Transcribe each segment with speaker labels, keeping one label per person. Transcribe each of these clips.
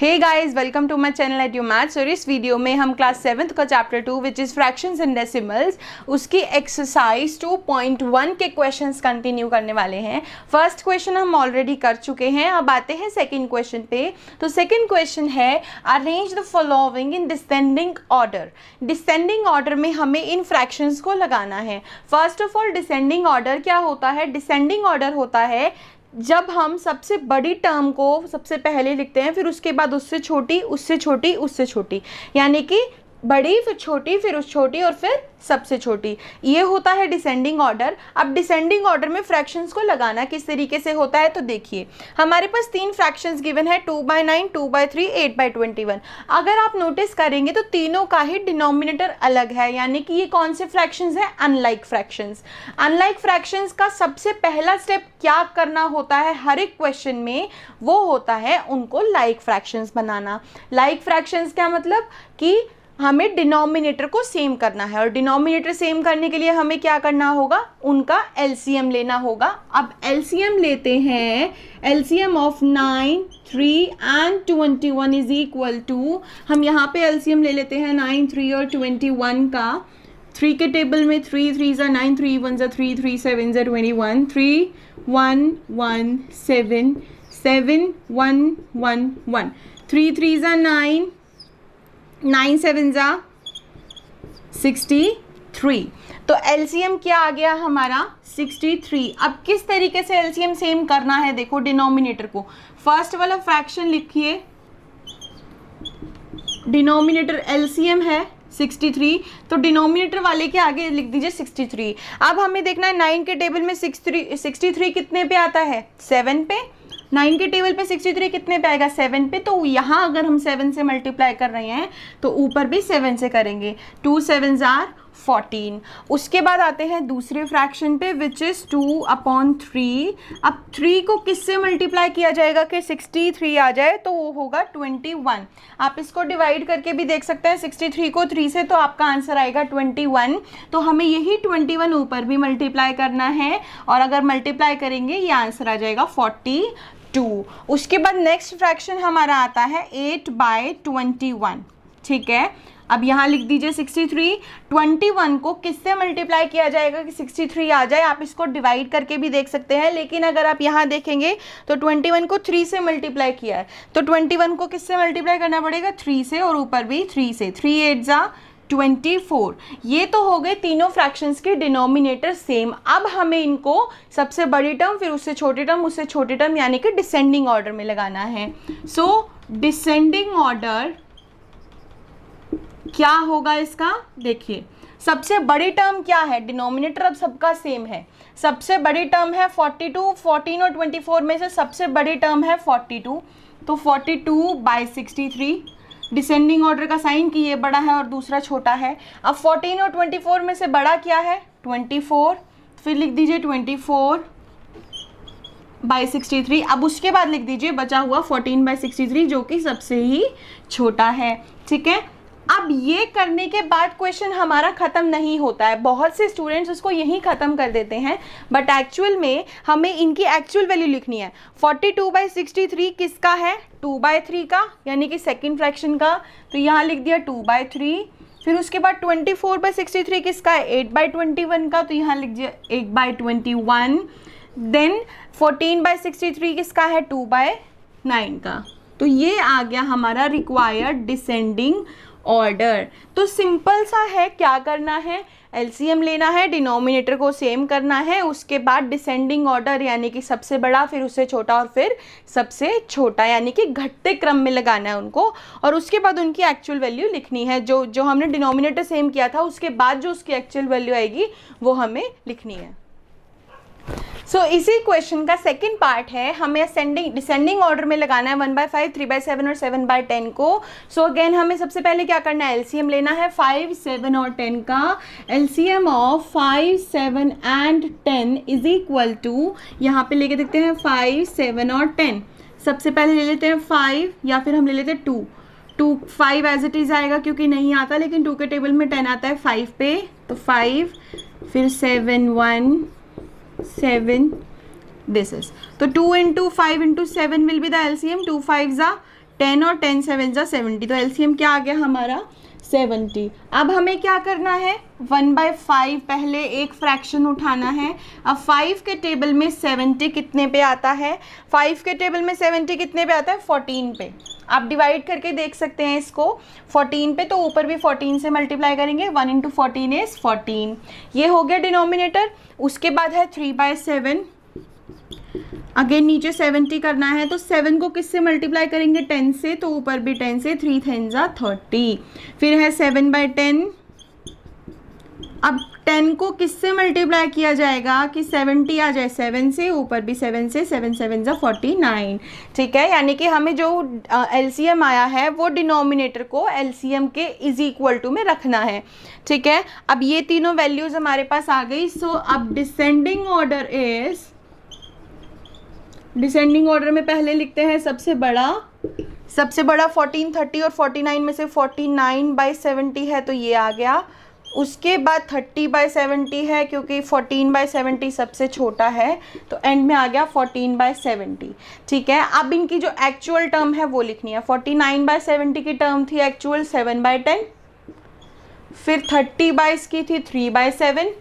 Speaker 1: Hey guys, welcome to my channel at you maths. और इस video में हम क्लास 7th का chapter 2 which is fractions and decimals उसकी एक्सरसाइज 2.1 के क्वेश्चंस कंटिन्यू करने वाले हैं। फर्स्ट क्वेश्चन हम ऑलरेडी कर चुके हैं, अब आते हैं सेकंड क्वेश्चन पे। तो सेकंड क्वेश्चन है arrange the following in descending order. Descending order में हमें इन फ्रैक्शंस को लगाना है। First of all descending order क्या होता है? डिसेंडिंग ऑर्डर होता है जब हम सबसे बड़ी टर्म को सबसे पहले लिखते हैं, फिर उसके बाद उससे छोटी, उससे छोटी, उससे छोटी, यानी कि बड़ी फिर छोटी फिर उस छोटी और फिर सबसे छोटी, ये होता है डिसेंडिंग ऑर्डर। अब डिसेंडिंग ऑर्डर में फ्रैक्शंस को लगाना किस तरीके से होता है, तो देखिए हमारे पास तीन फ्रैक्शंस गिवन है, 2/9, 2/3, 8/21। अगर आप नोटिस करेंगे तो तीनों का ही डिनोमिनेटर अलग है, यानी कि ये कौन से फ्रैक्शंस हैं? Unlike fractions. अनलाइक फ्रैक्शंस का सबसे पहला स्टेप क्या करना होता है हर एक क्वेश्चन में? वो होता है उनको लाइक फ्रैक्शंस बनाना। लाइक फ्रैक्शंस क्या मतलब कि हमें डिनोमिनेटर को सेम करना है, और डिनोमिनेटर सेम करने के लिए हमें क्या करना होगा? उनका एलसीएम लेना होगा। अब एलसीएम लेते हैं, LCM of 9, 3 and 21 is equal to, हम यहाँ पे एलसीएम ले लेते हैं 9, 3 और 21 का। 3 के टेबल में 3 3 9, 3 1 3, 3 7 21, 3 1 1 7 7 1 1 1, 3 3 9, 9 7 63। तो एलसीएम क्या आ गया हमारा? 63। अब किस तरीके से एलसीएम सेम करना है? देखो डिनोमिनेटर को, फर्स्ट वाला फ्रैक्शन लिखिए, डिनोमिनेटर एलसीएम है 63, तो डिनोमिनेटर वाले के आगे लिख दीजिए 63। अब हमें देखना है 9 के टेबल में 63 कितने पे आता है? 7 पे। 9 के टेबल पे 63 कितने पे आएगा? 7 पे। तो यहाँ अगर हम 7 से मल्टीप्लाई कर रहे हैं तो ऊपर भी 7 से करेंगे, 2 7 14। उसके बाद आते हैं दूसरे फ्रैक्शन पे विच इज़ 2/3। अब 3 को किससे मल्टीप्लाई किया जाएगा कि 63 आ जाए? तो वो होगा 21। आप इसको डिवाइड करके भी देख सकते हैं 63 को 3 से, तो आपका आंसर आएगा 21। तो हमें यही 21 ऊपर भी मल्टीप्लाई करना है, और अगर मल्टीप्लाई करेंगे ये आंसर आ जाएगा 42। उसके बाद नेक्स्ट फ्रैक्शन हमारा आता है 8/21। ठीक है, अब यहाँ लिख दीजिए 63। 21 को किससे मल्टीप्लाई किया जाएगा कि 63 आ जाए? आप इसको डिवाइड करके भी देख सकते हैं, लेकिन अगर आप यहाँ देखेंगे तो 21 को 3 से मल्टीप्लाई किया है, तो 21 को किससे मल्टीप्लाई करना पड़ेगा? 3 से, और ऊपर भी 3 से। 3 8 24। ये तो हो गए तीनों फ्रैक्शंस के डिनोमिनेटर सेम। अब हमें इनको सबसे बड़ी टर्म, फिर उससे छोटी टर्म, उससे छोटी टर्म, यानी कि डिसेंडिंग ऑर्डर में लगाना है। सो डिसेंडिंग ऑर्डर क्या होगा इसका? देखिए सबसे बड़ी टर्म क्या है? डिनोमिनेटर अब सबका सेम है, सबसे बड़ी टर्म है 42। 14 और 24 में से सबसे बड़ी टर्म है 42, तो 42/63। डिसेंडिंग ऑर्डर का साइन कि ये बड़ा है और दूसरा छोटा है। अब 14 और 24 में से बड़ा क्या है? 24, फिर लिख दीजिए 24/63। अब उसके बाद लिख दीजिए बचा हुआ 14/63 जो कि सबसे ही छोटा है। ठीक है, अब ये करने के बाद क्वेश्चन हमारा ख़त्म नहीं होता है। बहुत से स्टूडेंट्स उसको यहीं ख़त्म कर देते हैं, बट एक्चुअल में हमें इनकी एक्चुअल वैल्यू लिखनी है। 42/63 किसका है? 2/3 का, यानी कि सेकंड फ्रैक्शन का, तो यहाँ लिख दिया 2/3। फिर उसके बाद 24/63 किसका है? 8/21 का, तो यहाँ लिख दिया 8/21। देन 14/63 किसका है? 2/9 का। तो ये आ गया हमारा रिक्वायर्ड डिसेंडिंग ऑर्डर। तो सिंपल सा है, क्या करना है? एलसीएम लेना है, डिनोमिनेटर को सेम करना है, उसके बाद डिसेंडिंग ऑर्डर यानी कि सबसे बड़ा, फिर उससे छोटा, और फिर सबसे छोटा, यानी कि घटते क्रम में लगाना है उनको, और उसके बाद उनकी एक्चुअल वैल्यू लिखनी है। जो हमने डिनोमिनेटर सेम किया था उसके बाद जो उसकी एक्चुअल वैल्यू आएगी वो हमें लिखनी है। सो इसी क्वेश्चन का सेकंड पार्ट है, हमें असेंडिंग डिसेंडिंग ऑर्डर में लगाना है 1/5, 3/7 और 7/10 को। सो अगेन हमें सबसे पहले क्या करना है? एलसीएम लेना है 5, 7 और 10 का। LCM of 5, 7 and 10 is equal to, यहाँ पे लेके देखते हैं 5, 7 और 10। सबसे पहले ले लेते हैं 5, या फिर हम ले लेते हैं 2। 5 एज इट इज आएगा क्योंकि नहीं आता, लेकिन 2 के टेबल में 10 आता है 5 पे, तो 5, फिर 7 1 7, दिस इज, तो 2 into 5 into 7 will be the LCM, 2 5s are 10 और 10 7 जा 70, तो एलसीएम क्या आ गया हमारा 70। अब हमें क्या करना है, 1/5 पहले एक फ्रैक्शन उठाना है। अब 5 के टेबल में 70 कितने पे आता है, 5 के टेबल में 70 कितने पे आता है, 14 पे। आप डिवाइड करके देख सकते हैं इसको 14 पे, तो ऊपर भी 14 से मल्टीप्लाई करेंगे, 1 इंटू 14 इज 14। ये हो गया डिनोमिनेटर। उसके बाद है 3/7, अगेन नीचे 70 करना है, तो 7 को किससे मल्टीप्लाई करेंगे, 10 से, तो ऊपर भी 10 से, 3 10 जा 30। फिर है 7/10, अब 10 को किससे मल्टीप्लाई किया जाएगा कि 70 आ जाए 7 से, ऊपर भी 7 से, 7 7 जा 49। ठीक है, यानी कि हमें जो एलसीएम आया है वो डिनोमिनेटर को एलसीएम के इज इक्वल टू में रखना है। ठीक है, अब ये तीनों वैल्यूज हमारे पास आ गई। सो अब descending order is, descending order में पहले लिखते हैं सबसे बड़ा 14, 30 और 49 में से 49/70 है, तो ये आ गया। उसके बाद 30/70 है, क्योंकि 14/70 सबसे छोटा है, तो एंड में आ गया 14/70। ठीक है, अब इनकी जो एक्चुअल टर्म है वो लिखनी है। 49/70 की टर्म थी एक्चुअल 7/10, फिर 30 की थी 3/7,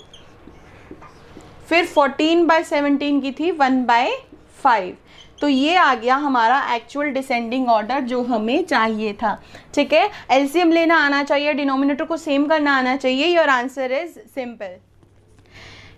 Speaker 1: फिर 14/17 की थी 1/5। तो ये आ गया हमारा एक्चुअल डिसेंडिंग ऑर्डर जो हमें चाहिए था। ठीक है, एलसीएम लेना आना चाहिए, डिनोमिनेटर को सेम करना आना चाहिए। Your answer is simple.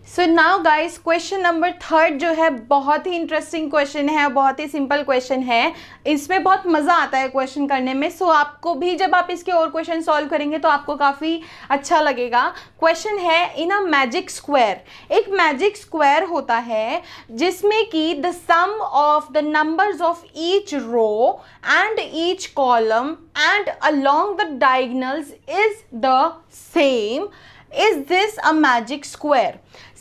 Speaker 1: So now guys, question number 3 जो है बहुत ही इंटरेस्टिंग क्वेश्चन है, बहुत ही सिंपल क्वेश्चन है। इसमें बहुत मज़ा आता है क्वेश्चन करने में। सो आपको भी जब आप इसके और क्वेश्चन सॉल्व करेंगे तो आपको काफ़ी अच्छा लगेगा। क्वेश्चन है, इन अ मैजिक स्क्वायर, एक मैजिक स्क्वायर होता है जिसमें कि the sum of the numbers of each row and each column and along the diagonals is the same. Is this a magic square?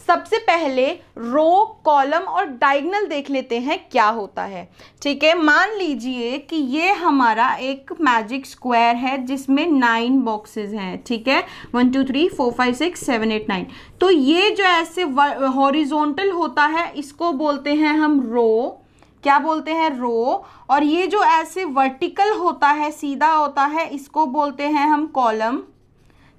Speaker 1: सबसे पहले रो, कॉलम और diagonal देख लेते हैं क्या होता है। ठीक है, मान लीजिए कि ये हमारा एक मैजिक स्क्वायर है जिसमें 9 बॉक्सेस हैं। ठीक है, 1 2 3 4 5 6 7 8 9। तो ये जो ऐसे हॉरिजॉन्टल होता है इसको बोलते हैं हम रो। क्या बोलते हैं? रो। और ये जो ऐसे वर्टिकल होता है, सीधा होता है, इसको बोलते हैं हम कॉलम।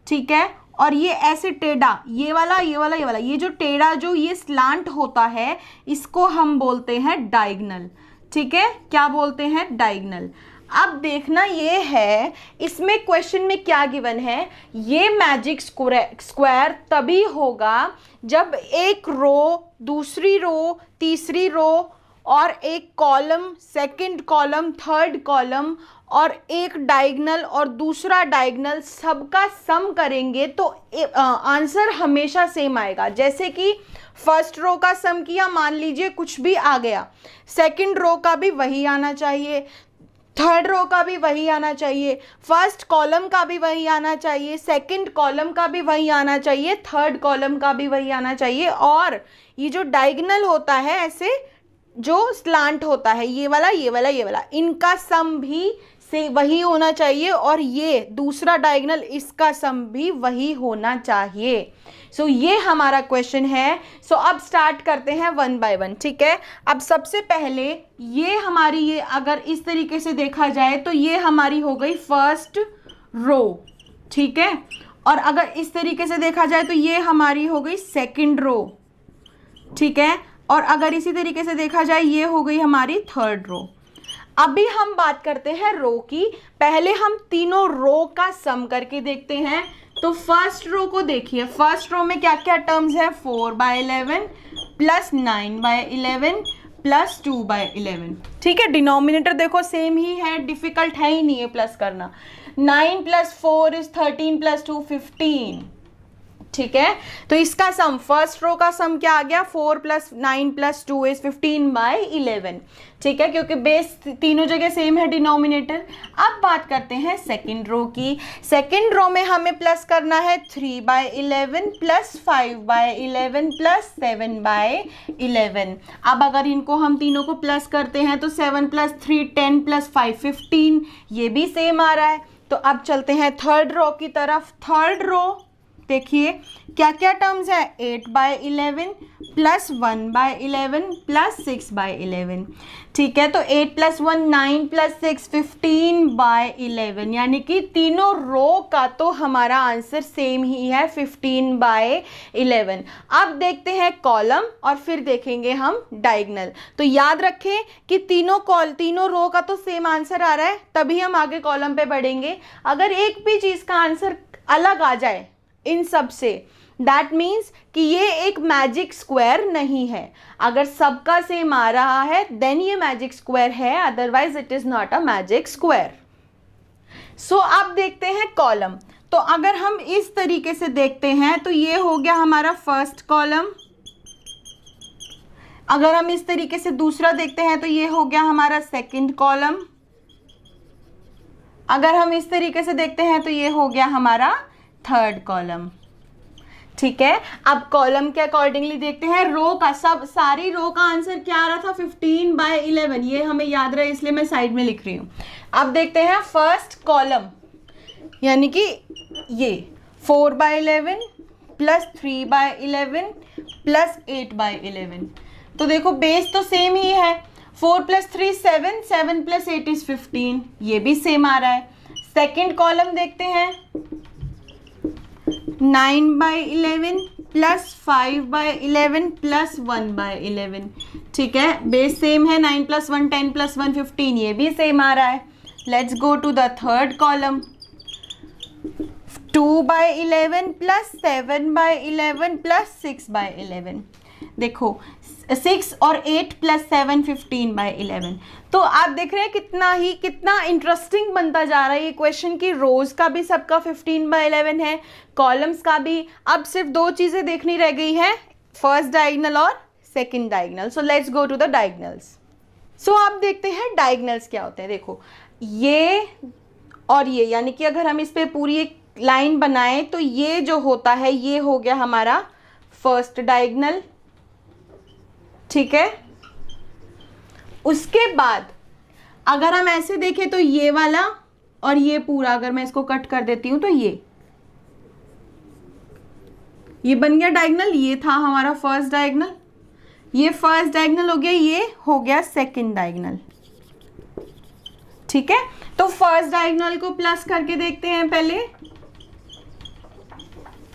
Speaker 1: ठीक है, और ये ऐसे टेढ़ा, ये वाला, ये वाला, ये वाला, ये जो टेढ़ा, जो ये स्लांट होता है, इसको हम बोलते हैं डायगोनल। ठीक है, क्या बोलते हैं? डायगोनल। अब देखना ये है, इसमें क्वेश्चन में क्या गिवन है, ये मैजिक स्क्वायर तभी होगा जब एक रो, दूसरी रो, तीसरी रो और एक column, second column, third column और एक डायगोनल और दूसरा डायगोनल सबका सम करेंगे तो आंसर हमेशा सेम आएगा। जैसे कि फर्स्ट रो का सम किया, मान लीजिए कुछ भी आ गया, सेकंड रो का भी वही आना चाहिए, थर्ड रो का भी वही आना चाहिए, फर्स्ट कॉलम का भी वही आना चाहिए, सेकंड कॉलम का भी वही आना चाहिए, थर्ड कॉलम का भी वही आना चाहिए। और ये जो डायगोनल होता है, ऐसे जो स्लांट होता है, ये वाला, ये वाला, ये वाला, इनका सम भी से वही होना चाहिए। और ये दूसरा डायगोनल, इसका सम भी वही होना चाहिए। सो ये हमारा क्वेश्चन है। सो अब स्टार्ट करते हैं 1 बाय 1। ठीक है, अब सबसे पहले ये हमारी, ये अगर इस तरीके से देखा जाए तो ये हमारी हो गई फर्स्ट रो। ठीक है, और अगर इस तरीके से देखा जाए तो ये हमारी हो गई सेकंड रो। ठीक है, और अगर इसी तरीके से देखा जाए ये हो गई हमारी थर्ड रो। अभी हम बात करते हैं रो की। पहले हम तीनों रो का सम करके देखते हैं। तो फर्स्ट रो को देखिए, फर्स्ट रो में क्या क्या टर्म्स है, 4/11 प्लस 9/11 प्लस 2/11। ठीक है, डिनोमिनेटर देखो सेम ही है, डिफिकल्ट है ही नहीं है प्लस करना। 9 + 4 इज 13 + 2 15। ठीक है, तो इसका सम, फर्स्ट रो का सम क्या आ गया, 4 + 9 + 2 इज 15/11। ठीक है, क्योंकि बेस तीनों जगह सेम है डिनोमिनेटर। अब बात करते हैं सेकंड रो की। सेकंड रो में हमें प्लस करना है 3/11 प्लस 5/11 प्लस 7/11। अब अगर इनको हम तीनों को प्लस करते हैं तो 7 + 3 10 + 5 15, ये भी सेम आ रहा है। तो अब चलते हैं थर्ड रो की तरफ। थर्ड रो देखिए क्या क्या टर्म्स है, 8/11 प्लस 1/11 प्लस 6/11, ठीक है। तो 8 + 1 9 + 6 15/11, यानी कि तीनों रो का तो हमारा आंसर सेम ही है 15/11। अब देखते हैं कॉलम और फिर देखेंगे हम डायगोनल। तो याद रखें कि तीनों रो का तो सेम आंसर आ रहा है, तभी हम आगे कॉलम पे बढ़ेंगे। अगर एक भी चीज़ का आंसर अलग आ जाए इन सब से, दैट मीन्स कि ये एक मैजिक स्क्वायर नहीं है। अगर सबका सेम आ रहा है देन ये मैजिक स्क्वायर है, otherwise it is not a magic square. So अब देखते हैं कॉलम। तो अगर हम इस तरीके से देखते हैं तो ये हो गया हमारा फर्स्ट कॉलम। अगर हम इस तरीके से दूसरा देखते हैं तो ये हो गया हमारा सेकंड कॉलम। अगर हम इस तरीके से देखते हैं तो ये हो गया हमारा थर्ड कॉलम, ठीक है। अब कॉलम के अकॉर्डिंगली देखते हैं रो का। सारी रो का आंसर क्या आ रहा था, 15/11, ये हमें याद रहे इसलिए मैं साइड में लिख रही हूँ। अब देखते हैं फर्स्ट कॉलम, यानी कि ये 4/11 प्लस 3/11 प्लस 8/11। तो देखो बेस तो सेम ही है, 4 + 3 7, 7 + 8 इज 15, ये भी सेम आ रहा है। सेकेंड कॉलम देखते हैं, 9/11 प्लस 5/11 प्लस 1/11, ठीक है। बेस सेम है, 9 + 1 10 + 1 15, ये भी सेम आ रहा है। Let's go to the third column, 2/11 plus 7/11 plus 6/11। देखो 6 और 8 + 7 15/11। तो आप देख रहे हैं कितना इंटरेस्टिंग बनता जा रहा है ये क्वेश्चन की। रोज का भी सबका 15/11 है, कॉलम्स का भी। अब सिर्फ दो चीजें देखनी रह गई है, फर्स्ट डायगोनल और second diagonal. So let's go to the diagonals. So आप देखते हैं डायगोनल्स क्या होते हैं। देखो ये और ये, यानी कि अगर हम इस पे पूरी एक लाइन बनाएं तो ये जो होता है ये हो गया हमारा फर्स्ट डायगोनल, ठीक है। उसके बाद अगर हम ऐसे देखें तो ये वाला और ये पूरा, अगर मैं इसको कट कर देती हूं तो ये बन गया डायगोनल। ये था हमारा फर्स्ट डायगोनल, ये फर्स्ट डायगोनल हो गया, ये हो गया सेकंड डायगोनल, ठीक है। तो फर्स्ट डायगोनल को प्लस करके देखते हैं पहले।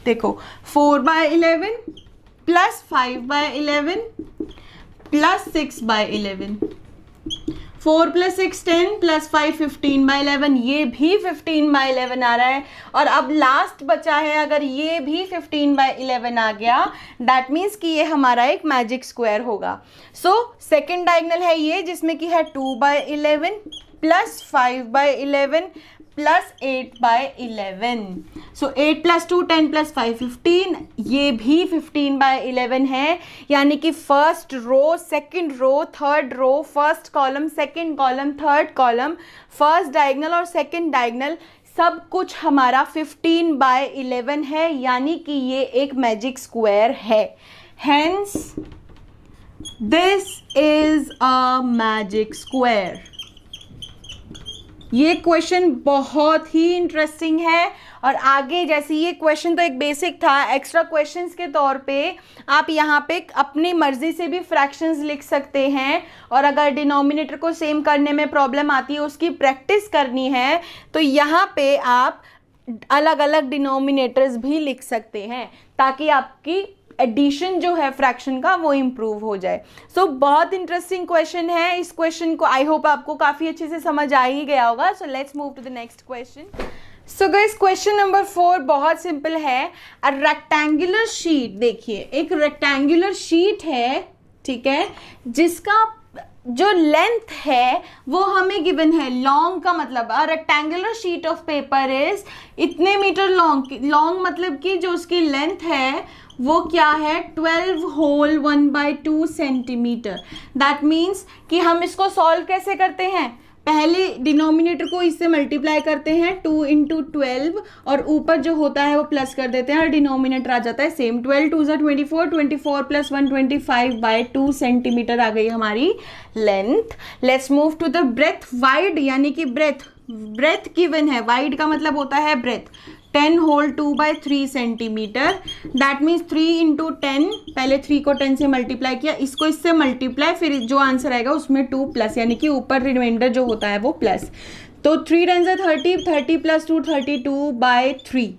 Speaker 1: देखो 4/11 प्लस 5/11 प्लस 6/11, 4 + 6 10 प्लस 5 15/11, ये भी 15/11 आ रहा है। और अब लास्ट बचा है, अगर ये भी 15/11 आ गया दैट मीन्स कि ये हमारा एक मैजिक स्क्वायर होगा। सो सेकेंड डायगोनल है ये, जिसमें कि है 2/11 प्लस 5/11 प्लस 8/11। सो 8 + 2 10 + 5 15, ये भी 15/11 है। यानी कि first row, second row, third row, first column, second column, third column, first diagonal और सेकंड डायगोनल सब कुछ हमारा 15/11 है, यानी कि ये एक मैजिक स्क्वायर है। Hence this is a magic square. ये क्वेश्चन बहुत ही इंटरेस्टिंग है। और आगे जैसे ये क्वेश्चन तो एक बेसिक था, एक्स्ट्रा क्वेश्चंस के तौर पे आप यहाँ पे अपनी मर्जी से भी फ्रैक्शंस लिख सकते हैं। और अगर डिनोमिनेटर को सेम करने में प्रॉब्लम आती है, उसकी प्रैक्टिस करनी है, तो यहाँ पे आप अलग अलग डिनोमिनेटर्स भी लिख सकते हैं ताकि आपकी एडिशन जो है फ्रैक्शन का वो इम्प्रूव हो जाए। सो बहुत इंटरेस्टिंग क्वेश्चन है। इस क्वेश्चन को आई होप आपको काफ़ी अच्छे से समझ आ ही गया होगा। So let's move to the next question. So guys question number 4 बहुत सिंपल है। अ रेक्टेंगुलर शीट, देखिए एक रेक्टेंगुलर शीट है, ठीक है, जिसका जो लेंथ है वो हमें गिवन है। लॉन्ग का मतलब a rectangular sheet of paper is इतने मीटर लॉन्ग। लॉन्ग मतलब कि जो उसकी लेंथ है वो क्या है, 12 होल 1/2 सेंटीमीटर। दैट मीन्स कि हम इसको सॉल्व कैसे करते हैं, पहले डिनोमिनेटर को इससे मल्टीप्लाई करते हैं 2 × 12 और ऊपर जो होता है वो प्लस कर देते हैं और डिनोमिनेटर आ जाता है सेम। 12 2 = 24, 24 + 1 25/2 सेंटीमीटर आ गई हमारी length. Let's move to the breadth. Wide यानी कि ब्रेथ गिवन है, वाइड का मतलब होता है breadth. 10 whole 2/3 centimetre, that means 3 into 10, पहले 3 को 10 से मल्टीप्लाई किया, इसको इससे मल्टीप्लाई, फिर जो आंसर आएगा उसमें 2 प्लस, यानी कि ऊपर रिमाइंडर जो होता है वो प्लस। तो 3 टाइम्स 30, 30 प्लस 2 32/3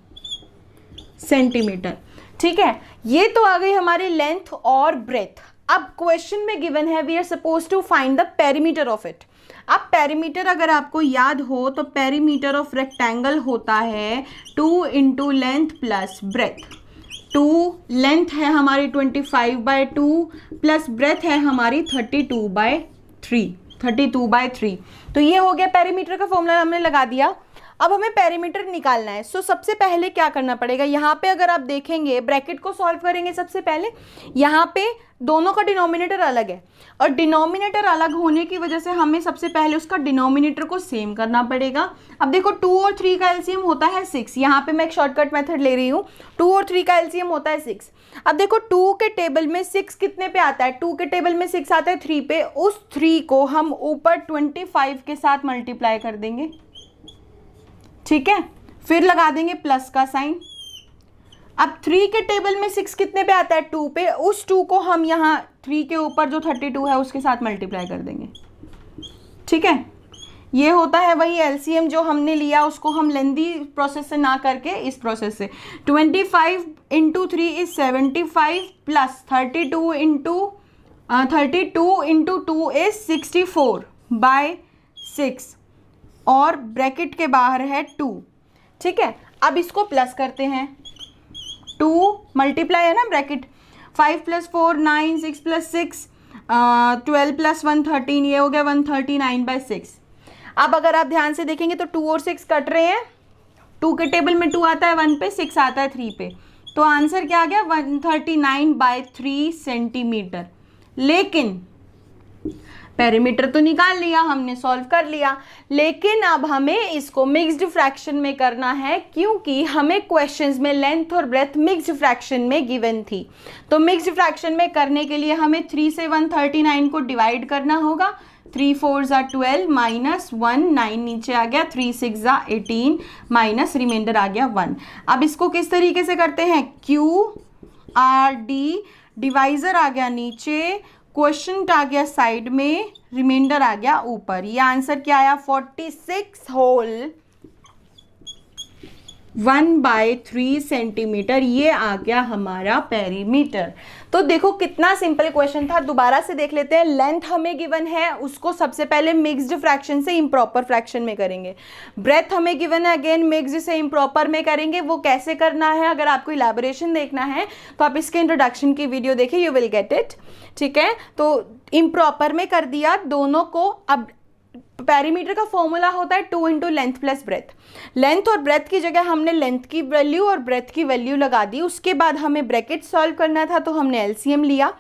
Speaker 1: सेंटीमीटर। ठीक है, ये तो आ गई हमारी लेंथ और ब्रेथ। अब क्वेश्चन में गिवन है we are suppose to find the perimeter of it. अब पेरीमीटर अगर आपको याद हो तो पेरीमीटर ऑफ रेक्टेंगल होता है 2 into length plus breadth. 2 length है हमारी 25/2 प्लस ब्रेथ है हमारी 32/3। तो ये हो गया पेरीमीटर का फॉर्मूला हमने लगा दिया। अब हमें पेरीमीटर निकालना है। सो सबसे पहले क्या करना पड़ेगा, यहाँ पे अगर आप देखेंगे ब्रैकेट को सॉल्व करेंगे सबसे पहले, यहाँ पे दोनों का डिनोमिनेटर अलग है और डिनोमिनेटर अलग होने की वजह से हमें सबसे पहले उसका डिनोमिनेटर को सेम करना पड़ेगा। अब देखो 2 और 3 का एलसीएम होता है 6, यहाँ पे मैं एक शॉर्टकट मेथड ले रही हूँ। 2 और 3 का एलसीएम होता है 6। अब देखो 2 के टेबल में 6 कितने पे आता है, 2 के टेबल में 6 आता है 3 पे, उस 3 को हम ऊपर 25 के साथ मल्टीप्लाई कर देंगे। ठीक है, फिर लगा देंगे प्लस का साइन। अब 3 के टेबल में 6 कितने पे आता है, 2 पे, उस 2 को हम यहाँ 3 के ऊपर जो 32 है उसके साथ मल्टीप्लाई कर देंगे। ठीक है, ये होता है वही एलसीएम जो हमने लिया, उसको हम लेंदी प्रोसेस से ना करके इस प्रोसेस से। 25 into 3 is 75 plus 32 into 2 is 64/6 और ब्रैकेट के बाहर है 2। ठीक है, अब इसको प्लस करते हैं, 2 मल्टीप्लाई है ना ब्रैकेट, 5 + 4 9, 6 + 6 12 + 1 13, ये हो गया 139/6। अब अगर आप ध्यान से देखेंगे तो 2 और 6 कट रहे हैं, 2 के टेबल में 2 आता है 1 पे, 6 आता है 3 पे, तो आंसर क्या आ गया 139/3 सेंटीमीटर। लेकिन पेरीमीटर तो निकाल लिया हमने, सॉल्व कर लिया, लेकिन अब हमें इसको मिक्स्ड फ्रैक्शन में करना है, क्योंकि हमें क्वेश्चंस में लेंथ और ब्रेथ मिक्स्ड फ्रैक्शन में गिवन थी। तो मिक्स्ड फ्रैक्शन में करने के लिए हमें 3 से 139 को डिवाइड करना होगा। 3 4 = 12 माइनस 1 9 नीचे आ गया, 3 6 = 18 माइनस रिमाइंडर आ गया 1। अब इसको किस तरीके से करते हैं, QRD, डिवाइजर आ गया नीचे, क्वेश्चन आ गया साइड में, रिमाइंडर आ गया ऊपर। ये आंसर क्या आया 46 होल 1/3 सेंटीमीटर, ये आ गया हमारा पेरीमीटर। तो देखो कितना सिंपल क्वेश्चन था। दोबारा से देख लेते हैं। लेंथ हमें गिवन है, उसको सबसे पहले मिक्स्ड फ्रैक्शन से इम्प्रॉपर फ्रैक्शन में करेंगे। ब्रेथ हमें गिवन है, अगेन मिक्स्ड से इम्प्रॉपर में करेंगे। वो कैसे करना है, अगर आपको इलैबोरेशन देखना है तो आप इसके इंट्रोडक्शन की वीडियो देखिए, यू विल गेट इट। ठीक है, तो इम्प्रॉपर में कर दिया दोनों को। अब पेरीमीटर का फॉर्मूला होता है 2 into length plus breadth. Length और ब्रेथ की जगह हमने लेंथ की वैल्यू और ब्रेथ की वैल्यू लगा दी। उसके बाद हमें ब्रैकेट सॉल्व करना था, तो हमने एलसीएम लिया।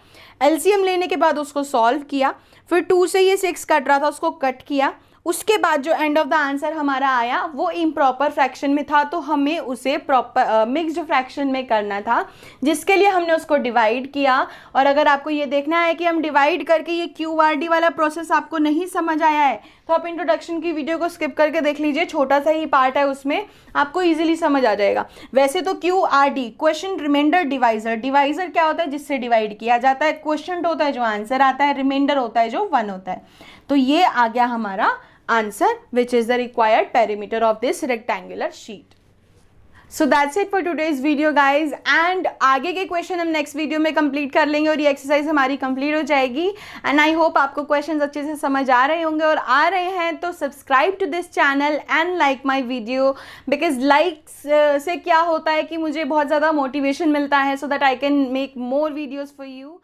Speaker 1: एलसीएम लेने के बाद उसको सॉल्व किया, फिर 2 से ये 6 कट रहा था, उसको कट किया। उसके बाद जो एंड ऑफ द आंसर हमारा आया वो इम्प्रॉपर फ्रैक्शन में था, तो हमें उसे प्रॉपर मिक्स्ड फ्रैक्शन में करना था, जिसके लिए हमने उसको डिवाइड किया। और अगर आपको ये देखना है कि हम डिवाइड करके ये QRD वाला प्रोसेस आपको नहीं समझ आया है, तो आप इंट्रोडक्शन की वीडियो को स्किप करके देख लीजिए, छोटा सा ही पार्ट है, उसमें आपको ईजिली समझ आ जाएगा। वैसे तो QRD, question reminder divisor, divisor क्या होता है, जिससे डिवाइड किया जाता है। क्वेश्चन होता है जो आंसर आता है, रिमाइंडर होता है जो 1 होता है। तो ये आ गया हमारा answer, which is the required perimeter of this rectangular sheet. So that's it for today's video guys, and आगे के क्वेश्चन हम नेक्स्ट वीडियो में कंप्लीट कर लेंगे और ये एक्सरसाइज हमारी कंप्लीट हो जाएगी। एंड आई होप आपको क्वेश्चंस अच्छे से समझ आ रहे होंगे, और आ रहे हैं तो subscribe to this channel and like my video, because likes से क्या होता है कि मुझे बहुत ज़्यादा मोटिवेशन मिलता है, so that I can make more videos for you.